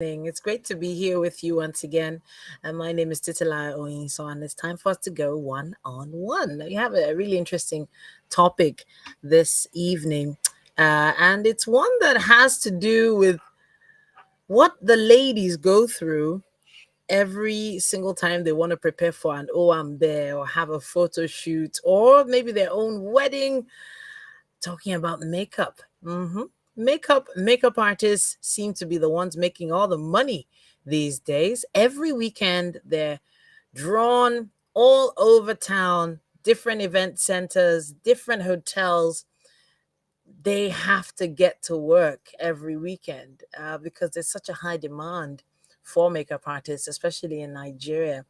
It's great to be here with you once again. And my name is Titila Oyinsan, and it's time for us to go one on one. We have a really interesting topic this evening, and it's one that has to do with what the ladies go through every single time they want to prepare for an Owambe or have a photo shoot or maybe their own wedding, talking about makeup. Makeup artists seem to be the ones making all the money these days. Every weekend, they're drawn all over town, different event centers, different hotels. They have to get to work every weekend because there's such a high demand for makeup artists, especially in Nigeria.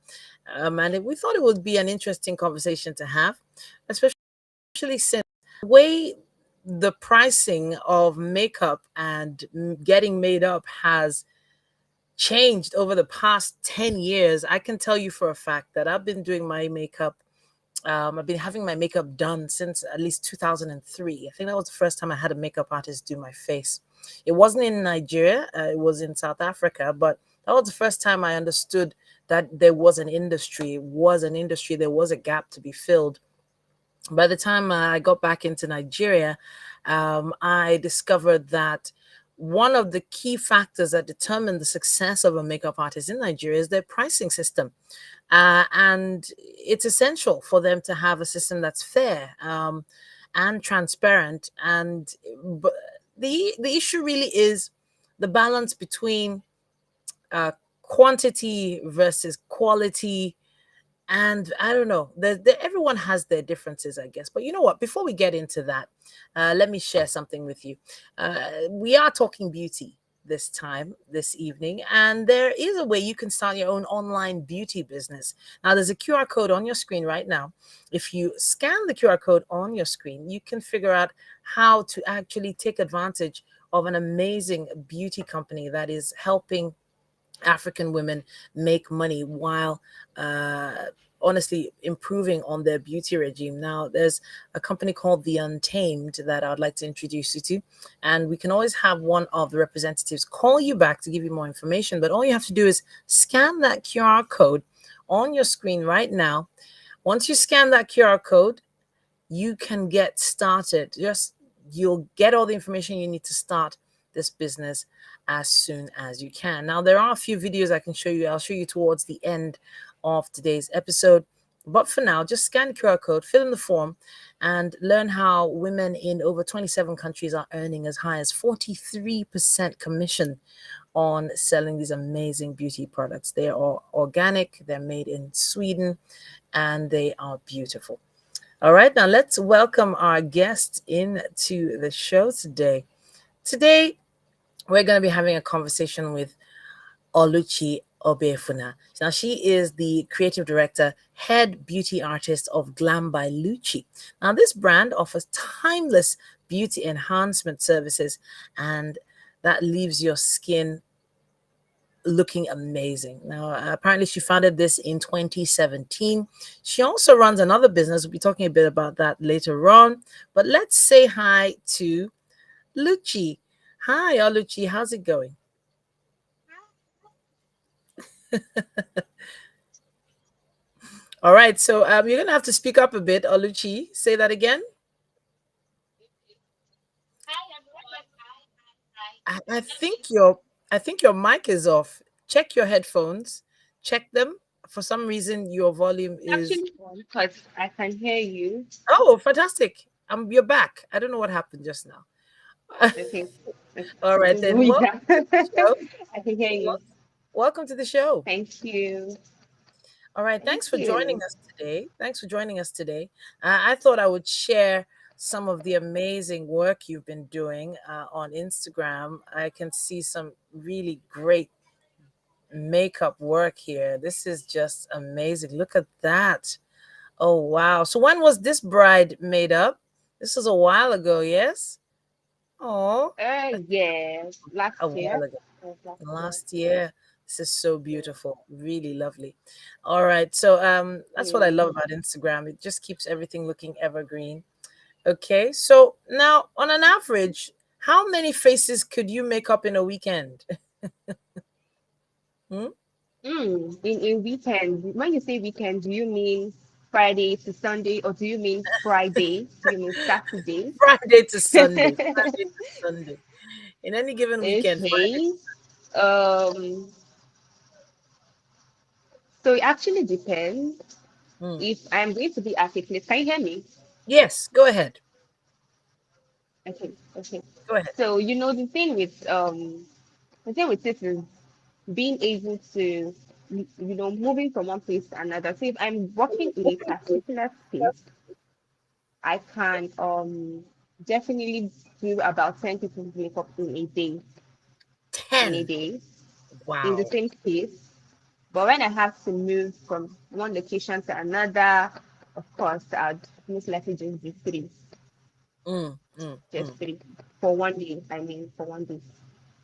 And we thought it would be an interesting conversation to have, especially since the way the pricing of makeup and getting made up has changed over the past 10 years. I can tell you for a fact that I've been doing my makeup. I've been having my makeup done since at least 2003. I think that was the first time I had a makeup artist do my face. It wasn't in Nigeria, it was in South Africa, but that was the first time I understood that there was an industry. It was an industry, there was a gap to be filled. By the time I got back into Nigeria, I discovered that one of the key factors that determine the success of a makeup artist in Nigeria is their pricing system. And it's essential for them to have a system that's fair and transparent. And but the issue really is the balance between quantity versus quality, and I don't know, everyone has their differences, I guess. But you know what? Before we get into that, let me share something with you. We are talking beauty this evening, and there is a way you can start your own online beauty business. Now, there's a QR code on your screen right now. If you scan the QR code on your screen, you can figure out how to actually take advantage of an amazing beauty company that is helping African women make money while honestly improving on their beauty regime. Now, there's a company called The Untamed that I'd like to introduce you to, and we can always have one of the representatives call you back to give you more information. But all you have to do is scan that QR code on your screen right now. Once you scan that QR code, you can get started. You'll get all the information you need to start this business as soon as you can. Now, there are a few videos I can show you. I'll show you towards the end of today's episode. But for now, just scan the QR code, fill in the form, and learn how women in over 27 countries are earning as high as 43% commission on selling these amazing beauty products. They are organic, they're made in Sweden, and they are beautiful. All right, now let's welcome our guest into the show today. Today, we're going to be having a conversation with Oluchi Obiefuna. Now, she is the creative director, head beauty artist of Glambyluchie. Now, this brand offers timeless beauty enhancement services, and that leaves your skin looking amazing. Now, apparently, she founded this in 2017. She also runs another business. We'll be talking a bit about that later on. But let's say hi to Luchi. Hi, Oluchi. How's it going? All right. So you're gonna have to speak up a bit, Oluchi. Say that again. I think your mic is off. Check your headphones. Check them. For some reason, your volume is. Actually on because I can hear you. Oh, fantastic! You're back. I don't know what happened just now. Okay. All right, then. Yeah. Welcome to the show. I can hear you. Wel- Welcome to the show. Thank you. All right. Thank Thanks for joining you. us today. Thanks for joining us today. I thought I would share some of the amazing work you've been doing on Instagram. I can see some really great makeup work here. This is just amazing. Look at that. Oh, wow. So, when was this bride made up? This was a while ago, yes? Oh, Yes. a Last year. while ago. Yes, last year. Last year. This is so Yes. beautiful, really lovely. All right, so that's what I Mm. love about Instagram. It just keeps everything looking evergreen. Okay, so now on an average, how many faces could you make up in a weekend? Hmm? In weekend, when you say weekend, do you mean Friday to Sunday, or do you mean Friday? Do you mean Saturday? Friday to Sunday. Friday to Sunday. In any given weekend, Friday. Okay. Um, so it actually depends. Hmm. If I'm going to be at a place, can you hear me? Yes, go ahead. Okay, okay. Go ahead. So the thing with this is being able to moving from one place to another. So if I'm working in a particular space, I can definitely do about 10 people's makeup in a 10. day in the Wow. same space. But when I have to move from one location to another, of course, I'd most likely just do three, Mm, mm, just mm. three for one day. I mean, for one day.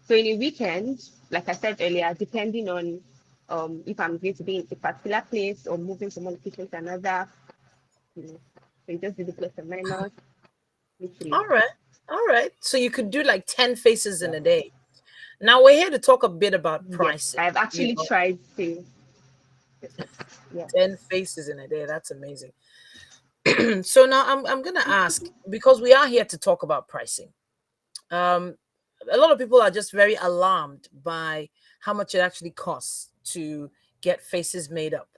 So in a weekend, like I said earlier, depending on if I'm going to be in a particular place or moving from one location to another, you know, so you just do the plus and minus, literally. All right. All right. So you could do like 10 faces in a day. Now we're here to talk a bit about Yes, pricing. I've You actually know, tried to. Yeah. 10 faces in a day. That's amazing. So now I'm gonna ask, because we are here to talk about pricing. Um, a lot of people are just very alarmed by how much it actually costs to get faces made up,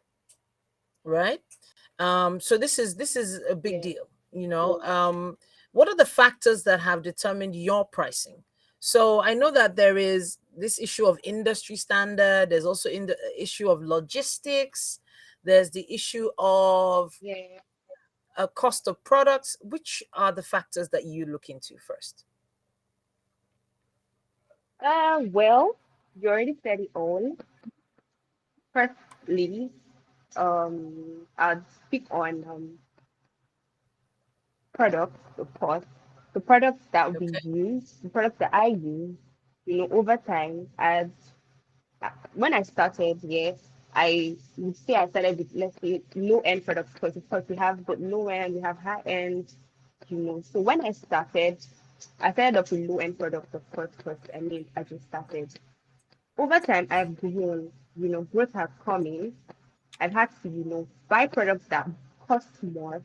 right? So this is a big Yeah. deal, you know. What are the factors that have determined your pricing? So I know that there is this issue of industry standard. There's also in the issue of logistics. There's the issue of Yeah. a cost of products. Which are the factors that you look into first? Well, you already said it all. Firstly, I'd speak on products, of course. The products that we Okay. use, the products that I use, over time, as when I started, yes, I would say I started with, let's say, low end products, because of course we have but low end, we have high end, So when I started off with low end products, of course, because I mean I just started. Over time, I've grown, growth has come in. I've had to, buy products that cost more,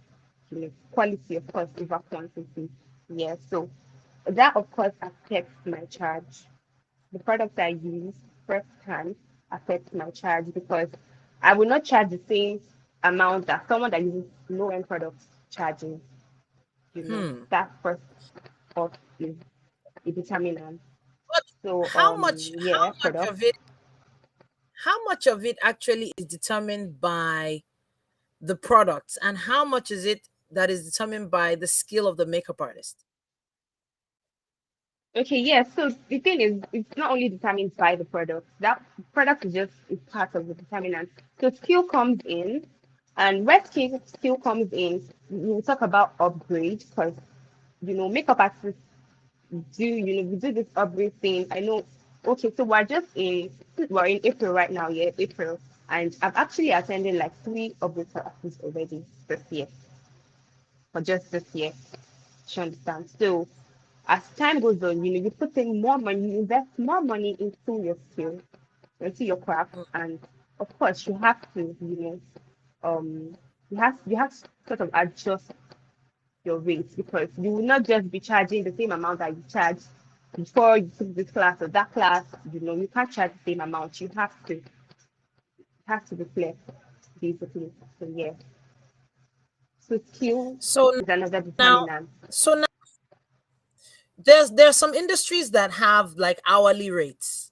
quality, of course, over quantity. Yeah, so that, of course, affects my charge. The products I use firsthand affects my charge, because I will not charge the same amount that someone that uses low-end products charging. Hmm. That first off is a determinant. But So, how much how yeah, much products. of it how much of it actually is determined by the products, and how much is it that is determined by the skill of the makeup artist? Okay, yeah. So the thing is, it's not only determined by the product. That product is just is part of the determinant. So skill comes in, and where skill comes in, we'll talk about upgrade, because makeup artists we do this upgrade thing. I know. Okay, so we're in April right now, yeah, April, and I've actually attended like three upgrade classes already this year, for just this year. You understand? So as time goes on, you put in more money, you invest more money into your skill, into your craft, and of course you have to, you have to sort of adjust your rates, because you will not just be charging the same amount that you charged before you took this class or that class. You can't charge the same amount. You have to reflect, basically. So yeah. So skill So is another now, determinant. so now, there's some industries that have like hourly rates,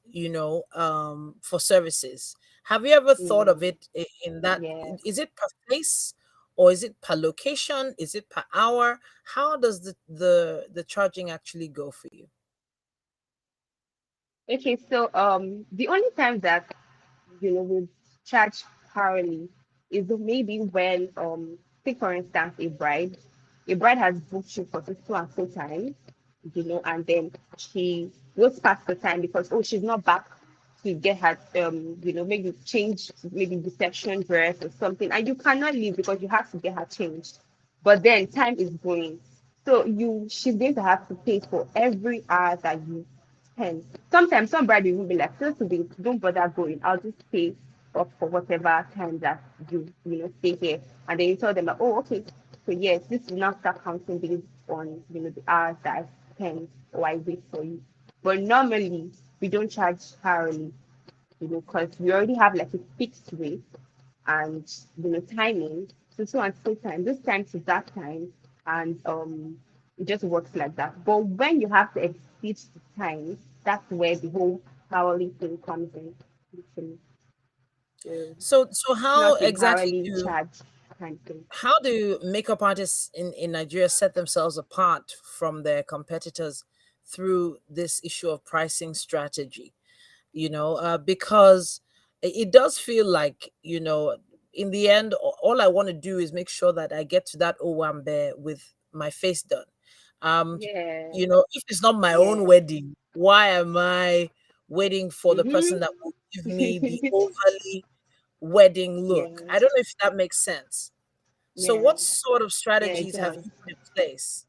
for services. Have you ever thought of Mm, it in that? yeah. Is it per face, or is it per location? Is it per hour? How does the charging actually go for you? Okay, so the only time that we charge hourly is maybe when take for instance a bride has booked you for so and so time, and then she goes past the time because she's not back to get her maybe change, maybe reception dress or something, and you cannot leave because you have to get her changed. But then time is going, so she's going to have to pay for every hour that you 10. Sometimes some bride will be like, so today, don't bother going. I'll just pay up for whatever time that stay here. And then you tell them, like, oh, okay. So yes, this will now start counting based on, the hours that I spend or I wait for you. But normally, we don't charge hourly, because we already have like a fixed rate and timing. So and so time, this time to that time, and it just works like that. But when you have to exceed the time, that's where the whole hourly thing comes in. Literally. So So it's how not a exactly hourly do charge kind of thing. makeup artists in Nigeria set themselves apart from their competitors through this issue of pricing strategy? Because it does feel like, in the end, all I want to do is make sure that I get to that owambe with my face done. Um, Yeah, if it's not my own yeah. wedding, why am I waiting for the person Mm-hmm. that will give me the overly wedding look? I Yeah, don't know if that makes sense. So, yeah, what sort of yeah, it strategies have does. you put in place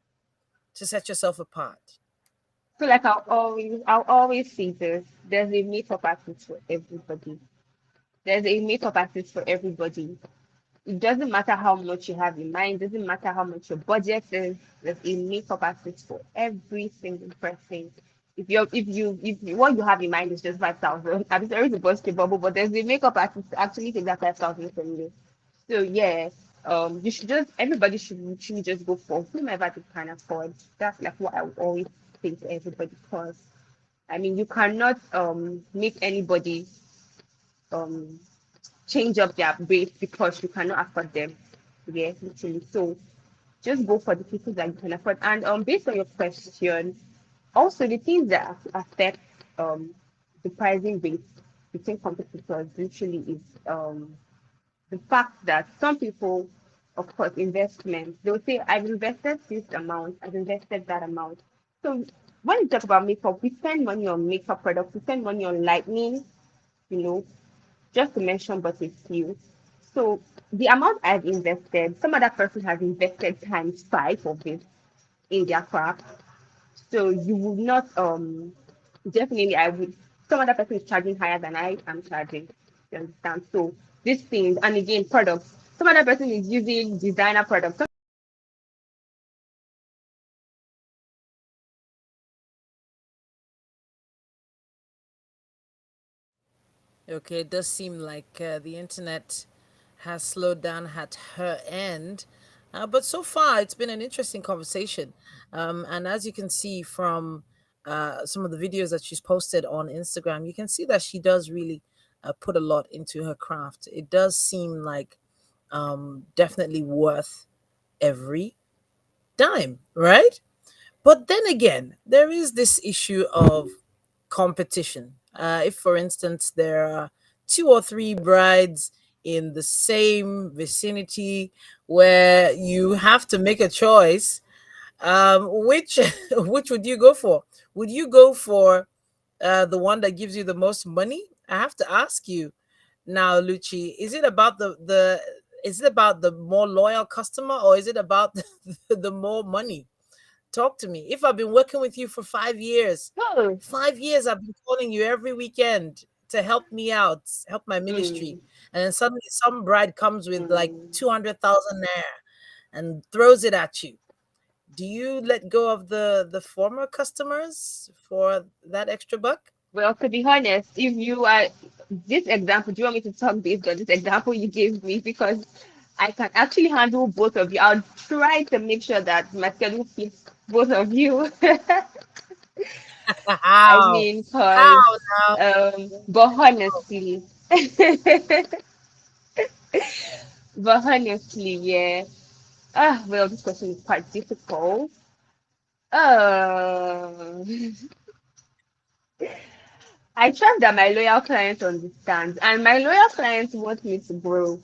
to set yourself apart? So like I'll always say this. There's a makeup artist for everybody. There's a makeup artist for everybody. It doesn't matter how much you have in mind, doesn't matter how much your budget is, there's a makeup artist for every single person. If what you have in mind is just 5,000, I'm sorry to burst your bubble, but there's a makeup artist to actually take that 5,000 from you. So yeah, you should just everybody should literally just go for whomever they can afford. That's like what I would always say to everybody, because I mean you cannot make anybody um change up their rate because you cannot afford them. Yeah, literally. So just go for the people that you can afford. And based on your question, also the things that affect um the pricing rate between competitors literally is the fact that some people, of course, investment, they'll say, I've invested this amount, I've invested that amount. So when you talk about makeup, we spend money on makeup products, we spend money on lightning, you know, just to mention but a few. So the amount I've invested, some other person has invested times five of it in their craft. So you would not definitely I would some other person is charging higher than I am charging. You understand? So these things and again products. Some other person is using designer products. Okay, it does seem like the internet has slowed down at her end. But so far, it's been an interesting conversation. And as you can see from some of the videos that she's posted on Instagram, you can see that she does really put a lot into her craft. It does seem like definitely worth every dime, right? But then again, there is this issue of competition. If, for instance, there are two or three brides in the same vicinity where you have to make a choice, which which would you go for? Would you go for the one that gives you the most money? I have to ask you now, Luchi. Is it about the more loyal customer, or is it about the more money? Talk to me. If I've been working with you for 5 years, Oh, 5 years I've been calling you every weekend to help me out, help my ministry. mm, And then suddenly some bride comes with like mm. 200,000 naira and throws it at you. Do you let go of the former customers for that extra buck? Well, to be honest, if you are this example, do you want me to talk based on this example you gave me? Because I can actually handle both of you. I'll try to make sure that my schedule fits both of you. I How? mean, How because, now? but honestly, but honestly, yeah. Ah, well, this question is quite difficult. Uh, I trust that my loyal clients understand, and my loyal clients want me to grow.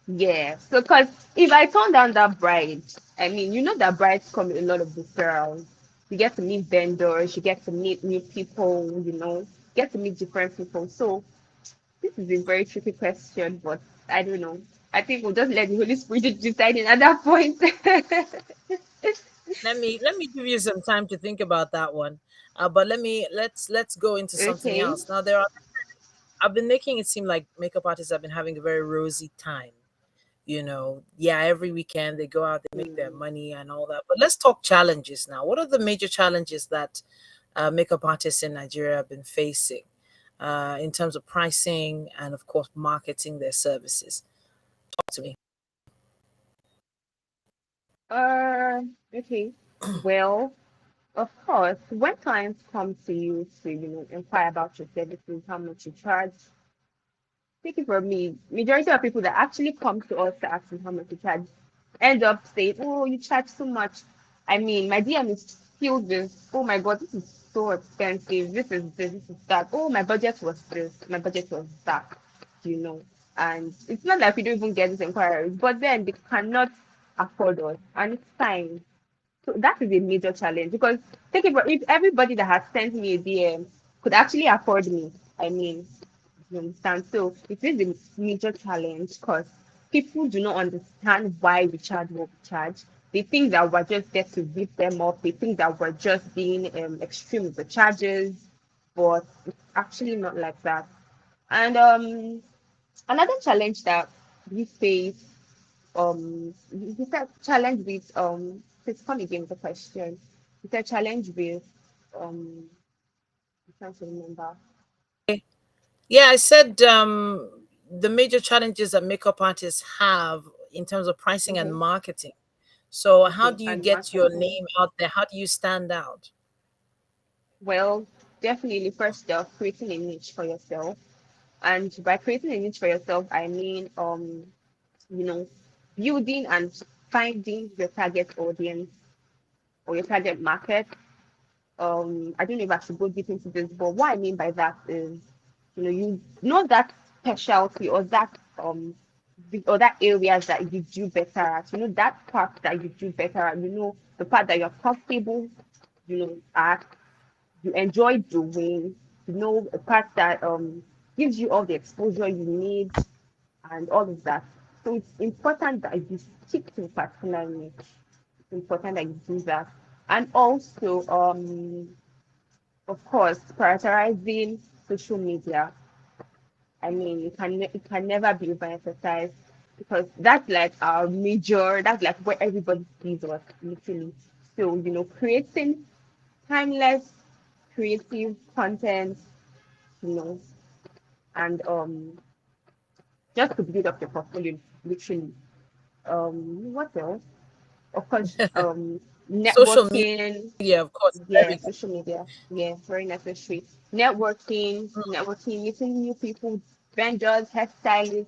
Yeah. So, because if I turn down that bride, I mean, you know that brides come with a lot of referrals. You get to meet vendors, you get to meet new people, get to meet different people. So, this is a very tricky question, but I don't know. I think we'll just let the Holy Spirit decide at that point. Let me give you some time to think about that one. But let's go into something Okay. else. Now I've been making it seem like makeup artists have been having a very rosy time. Yeah, every weekend they go out, they make their Hmm. money and all that. But let's talk challenges now. What are the major challenges that makeup artists in Nigeria have been facing in terms of pricing and, of course, marketing their services? Talk to me. Uh, okay. Well, of course, when clients come to you to, inquire about your services, how much you charge, take it from me, majority of people that actually come to us to ask them how much you charge end up saying, "Oh, you charge so much." I mean, my DM is filled with, "Oh my God, this is so expensive. This is that. Oh, my budget was this, my budget was that, you know." And it's not like we don't even get these inquiries, but then they cannot afford us, and it's fine. So that is a major challenge because if everybody that has sent me a DM could actually afford me, I mean, you understand? So it is a major challenge because people do not understand why we charge what we charge. They think that we're just there to rip them off. They think that we're just being extreme with the charges, but it's actually not like that. And another challenge that we face, you said challenge with please come again with the question. You said challenge with um I'm trying to remember. Yeah, I said the major challenges that makeup artists have in terms of pricing and Mm-hmm. marketing. So, how Okay, do you and get your marketing. name out there? How do you stand out? Well, definitely first off, creating a niche for yourself. And by creating a niche for yourself, I mean you know, building and finding your target audience or your target market. I don't know if I should go deep into this, but what I mean by that is, you know that specialty or that or that areas that you do better at, that part that you do better at, the part that you're comfortable, at, you enjoy doing, a part that gives you all the exposure you need and all of that. So it's important that you stick to a particular niche. It's important that you do that. And also, of course, prioritizing social media. I mean, it can never be overemphasized because that's like where everybody sees us, literally. So, creating timeless, creative content, you know, and just to build up your portfolio, literally. What else? Of course, Social networking. media, of course, is Yeah, everything. social media. Yeah, very necessary. Networking, meeting new people, vendors, hairstylists.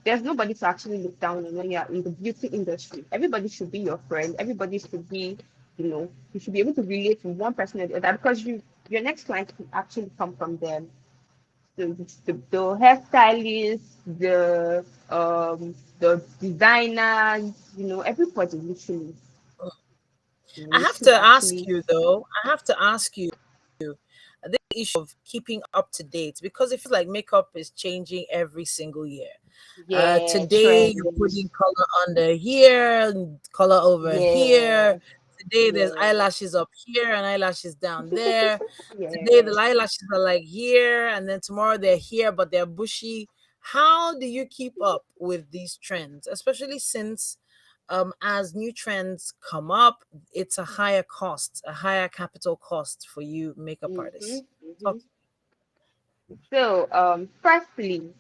There's nobody to actually look down on when you're in the beauty industry. Everybody should be your friend. Everybody should be, you should be able to relate to one person or the other because your next client can actually come from them. So the hairstylists, the designers, everybody literally, I you have should to ask actually. you though. I have to ask you this issue of keeping up to date because it feels like makeup is changing every single year. Yeah, Today you're trends. putting color under here, color over here. Yeah, Today there's yeah, eyelashes up here and eyelashes down there. Today yeah. the eyelashes are like here, and then tomorrow they're here, but they're bushy. How do you keep up with these trends, especially since as new trends come up, it's a higher cost, a higher capital cost for you makeup Mm-hmm, artists? mm-hmm. Talk. So, firstly,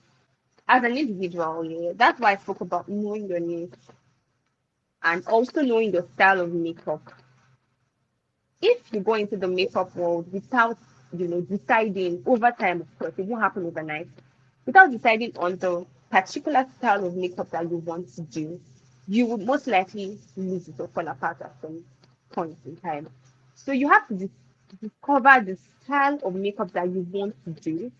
as an individual, yeah, that's why I spoke about knowing your needs and also knowing your style of makeup. If you go into the makeup world without, deciding over time, of course, it won't happen overnight, without deciding on the particular style of makeup that you want to do, you would most likely lose it or fall apart at some point in time. So you have to discover the style of makeup that you want to do,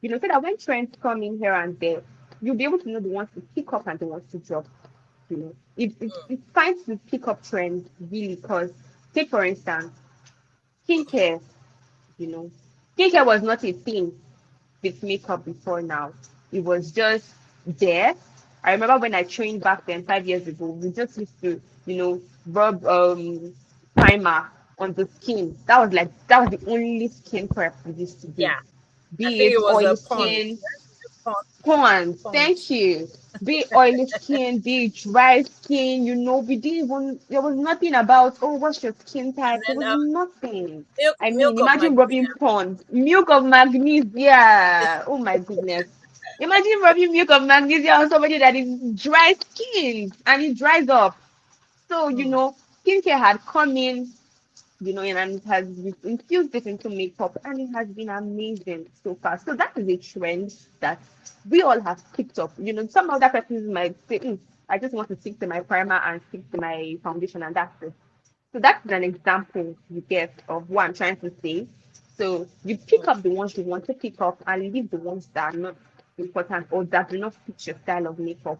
so that when trends come in here and there, you'll be able to know the ones to pick up and the ones to drop. It's fine to pick up trends really because take for instance skincare, you know, skincare was not a thing with makeup before now. It was just there. I remember when I trained back then 5 years ago, we just used to, rub primer on the skin. That was the only skin prep we used to do. Yeah, I Be think it it was a oily pond. skin, Pond. Pons, Pond. thank you. Be it oily skin, be it dry skin, we didn't even, there was nothing about, oh, what's your skin And type? There then was nothing. I mean, milk of imagine magnesia. rubbing Pons, milk of magnesia. Oh my goodness. Imagine rubbing milk of magnesia on somebody that is dry skin and it dries up. So, Hmm. skincare had come in, and it has infused it into makeup, and it has been amazing so far. So that is a trend that we all have picked up. Some other persons might say, I just want to stick to my primer and stick to my foundation, and that's it. So that's an example you get of what I'm trying to say. So you pick up the ones you want to pick up and leave the ones that are not important or that do not fit your style of makeup.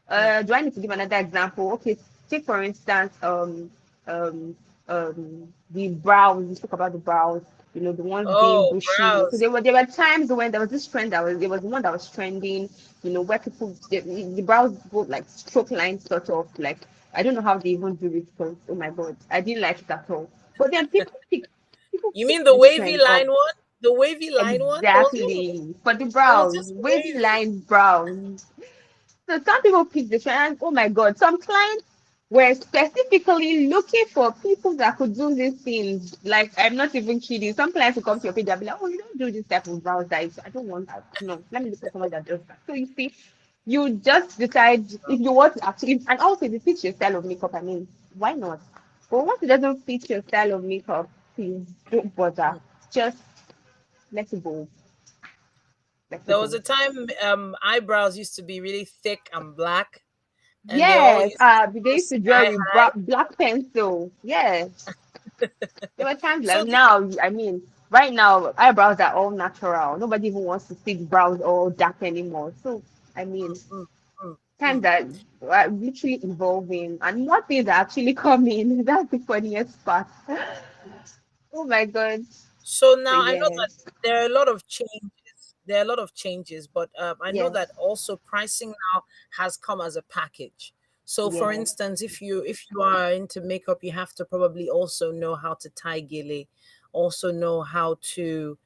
Hmm. Do I need to give another example? Okay, take for instance, um, the brows. We spoke about the brows. The ones being Oh, bushy. So brows. there were times when there was this trend there was one that was trending. Where people the brows go like stroke lines sort of like I don't know how they even do it because oh my god, I didn't like it at all. But then people You pick mean the this wavy trend up line one? The wavy line one? exactly for the It was brows, just wavy wavy. line brows. So some people pick the trend, and oh my God, some clients were specifically looking for people that could do these things. Like, I'm not even kidding. Some clients will come to your page and be like, oh, you don't do this type of brows that I don't want that. No, let me look for someone that does that. So you see, you just decide if you want to actually, and also if it fits your style of makeup, I mean, why not? But once it doesn't fit your style of makeup, please don't bother. Just let it go. Let it There was go. a time eyebrows used to be really thick and black, and they all Yes, used to they go used to draw sky with high. black pencil. Yes, there were times So like now. I mean, right now eyebrows are all natural. Nobody even wants to stick brows all dark anymore. So I mean, mm, mm, times mm. that are literally evolving, and more things are actually coming. That's the funniest part. Oh my god. So So now I know that yes, there are a lot of changes. There are a lot of changes, but I know yes, that also pricing now has come as a package. So, for yes. instance, if you are into makeup, you have to probably also know how to tie gele, also know how to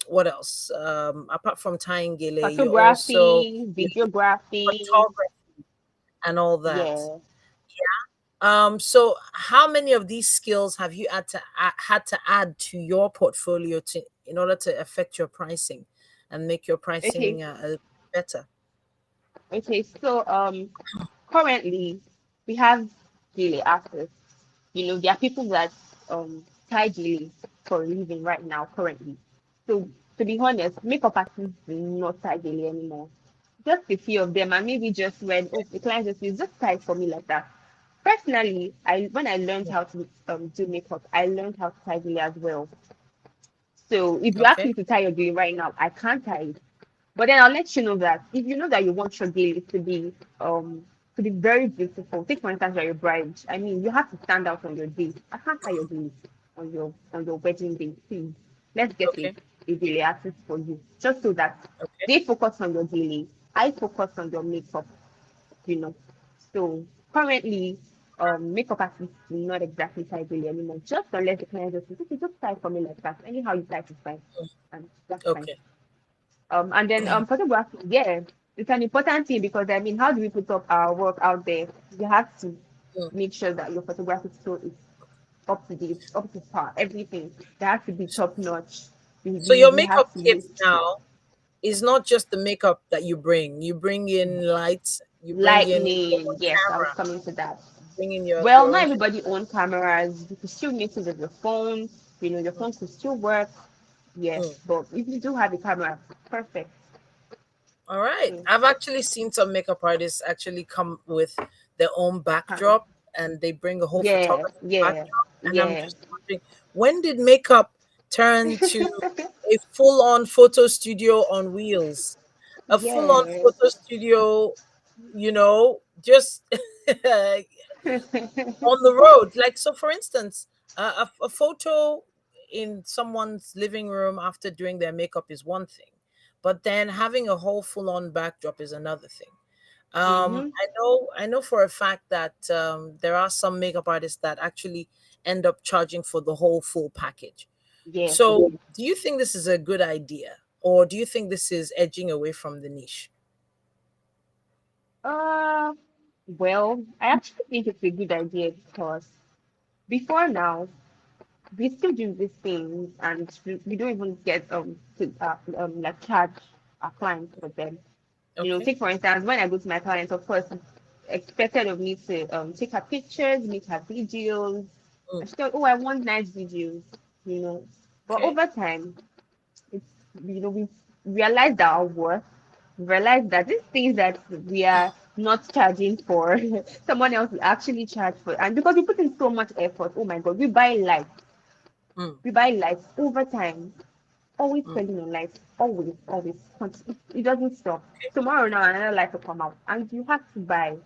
what else? Apart from tying gele, you also Photography, you know videography. photography and all that. Yeah. So how many of these skills have you had to add to your portfolio to in order to affect your pricing and make your Okay. pricing better? Okay. So currently we have daily artists. There are people that tie daily for a living right now currently. So to be honest, makeup artists do not tie daily anymore. Just a few of them, and maybe just when the client just says, just tie for me like that. Personally, I when I learned how to do makeup, I learned how to tie daily as well. So if you ask Okay. me to tie your daily right now, I can't tie it. But then I'll let you know that if you know that you want your daily to be very beautiful, take for instance you're a bride. I mean, you have to stand out on your day. I can't tie your daily on your wedding day. Please, let's get Okay. a daily artist for you, just so that Okay. they focus on your daily. I focus on your makeup. You know. So currently, makeup artists do not exactly tie daily anymore. Just unless the client just says, okay, just tie for me like that. Anyhow you type is fine, and that's fine. Okay. And then photography, yeah, it's an important thing because I mean, how do we put up our work out there? You have to Mm. make sure that your photography still is up to date, up to par, everything. They have to be top notch. We, So we, your we have makeup to kit make sure now is not just the makeup that you bring. You bring in lights. You bring in your lightning. own Yes, I was camera. coming to that. Bring in your Well, your not own. everybody owns cameras. You can still mix it with your phone. Your Mm, phone can still work. Yes, mm. but if you do have a camera, perfect. All right. So, I've actually seen some makeup artists actually come with their own camera. backdrop and they bring a whole Yeah, photography yeah, backdrop. And I'm yeah. just wondering, when did makeup turn to a full on photo studio on wheels? A full on Yes. photo studio, just on the road. Like, so for instance, a photo in someone's living room after doing their makeup is one thing, but then having a whole full on backdrop is another thing. Mm-hmm. I know for a fact that there are some makeup artists that actually end up charging for the whole full package. Yes. So, do you think this is a good idea, or do you think this is edging away from the niche? Uh, well, I actually think it's a good idea because before now, we still do these things and we don't even get like charge our clients for them. Okay. Take for instance, when I go to my clients, of course, it's expected of me to take her pictures, make her videos. Mm, And she thought, oh, I want nice videos, you know. But okay. over time, it's we realized our worth, realized that these things that we are not charging for, someone else will actually charge for. And because we put in so much effort, oh my god, Mm, we buy lights over time, always mm, spending on lights, always, always. It doesn't stop. okay. Tomorrow now another light will come out, and you have to buy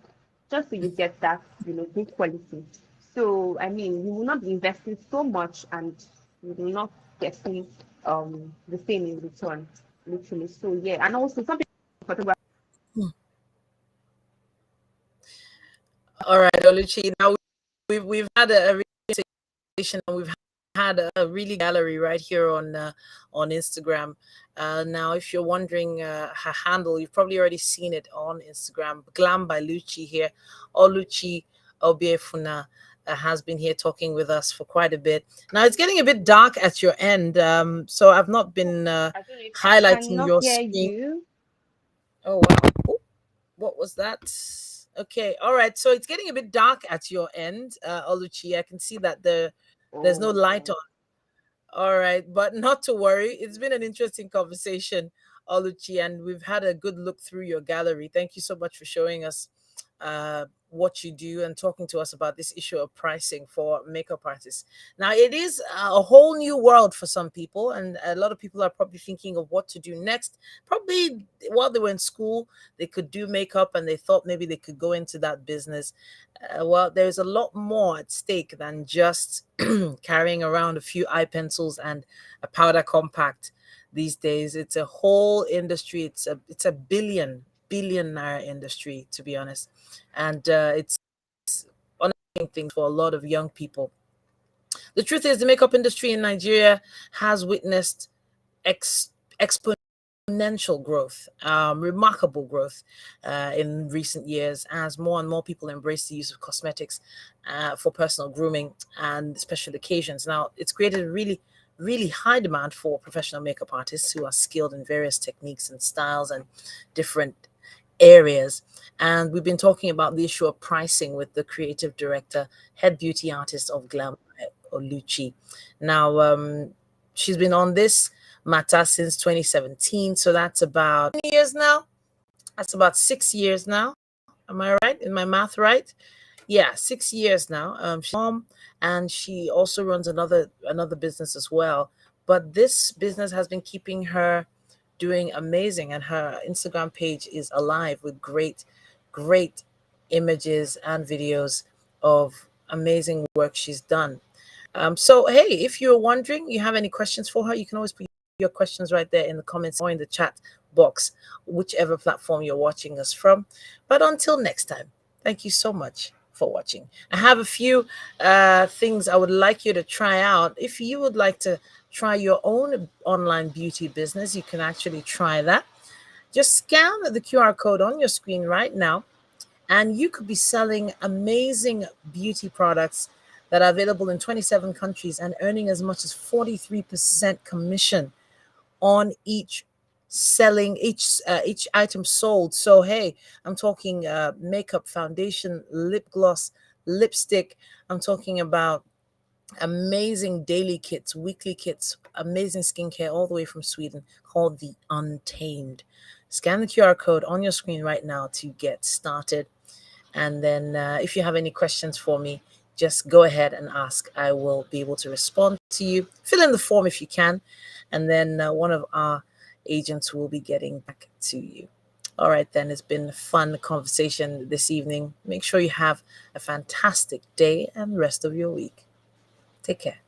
just so you get that, good quality. So I mean, you will not be investing so much, and you will not getting the same in return, literally. So yeah, and also some people photograph. Mm. All right, Oluchi. Now we've had a and we've had a really gallery right here on Instagram. Now, if you're wondering her handle, you've probably already seen it on Instagram. Glam by Lucci here. Oluchi Obiefuna has been here talking with us for quite a bit. Now it's getting a bit dark at your end, so I've not been I don't know if I highlighting cannot your hear screen. you. Oh wow! Oh, what was that? Okay, all right. So it's getting a bit dark at your end, Oluchi. I can see that there's no Oh, light okay. on. All right, but not to worry. It's been an interesting conversation, Oluchi, and we've had a good look through your gallery. Thank you so much for showing us what you do and talking to us about this issue of pricing for makeup artists. Now, it is a whole new world for some people, and a lot of people are probably thinking of what to do next. Probably while they were in school, they could do makeup and they thought maybe they could go into that business. Well, there's a lot more at stake than just carrying around a few eye pencils and a powder compact these days. It's a whole industry. It's a billion naira industry, to be honest, and it's honoring things for a lot of young people. The truth is, the makeup industry in Nigeria has witnessed exponential growth, remarkable growth in recent years as more and more people embrace the use of cosmetics for personal grooming and special occasions. Now, it's created a really high demand for professional makeup artists who are skilled in various techniques and styles and different areas. And we've been talking about the issue of pricing with the creative director, head beauty artist of Glam Oluchi. Now, she's been on this matter since 2017, so that's about 20 years now. That's about 6 years now. Am I right? In my math right? Yeah, 6 years now. She's mom, and she also runs another business as well. But this business has been keeping her doing amazing, and her Instagram page is alive with great images and videos of amazing work she's done. So hey, if you're wondering, you have any questions for her, you can always put your questions right there in the comments or in the chat box, whichever platform you're watching us from. But until next time, thank you so much for watching. I have a few things I would like you to try out. If you would like to try your own online beauty business, you can actually try that. Just scan the QR code on your screen right now, and you could be selling amazing beauty products that are available in 27 countries and earning as much as 43% commission on each item sold. So hey, I'm talking makeup, foundation, lip gloss, lipstick. I'm talking about amazing daily kits, weekly kits, amazing skincare all the way from Sweden called the Untamed. Scan the QR code on your screen right now to get started. And then if you have any questions for me, just go ahead and ask. I will be able to respond to you. Fill in the form if you can. And then one of our agents will be getting back to you. All right, then. It's been a fun conversation this evening. Make sure you have a fantastic day and rest of your week. Take care.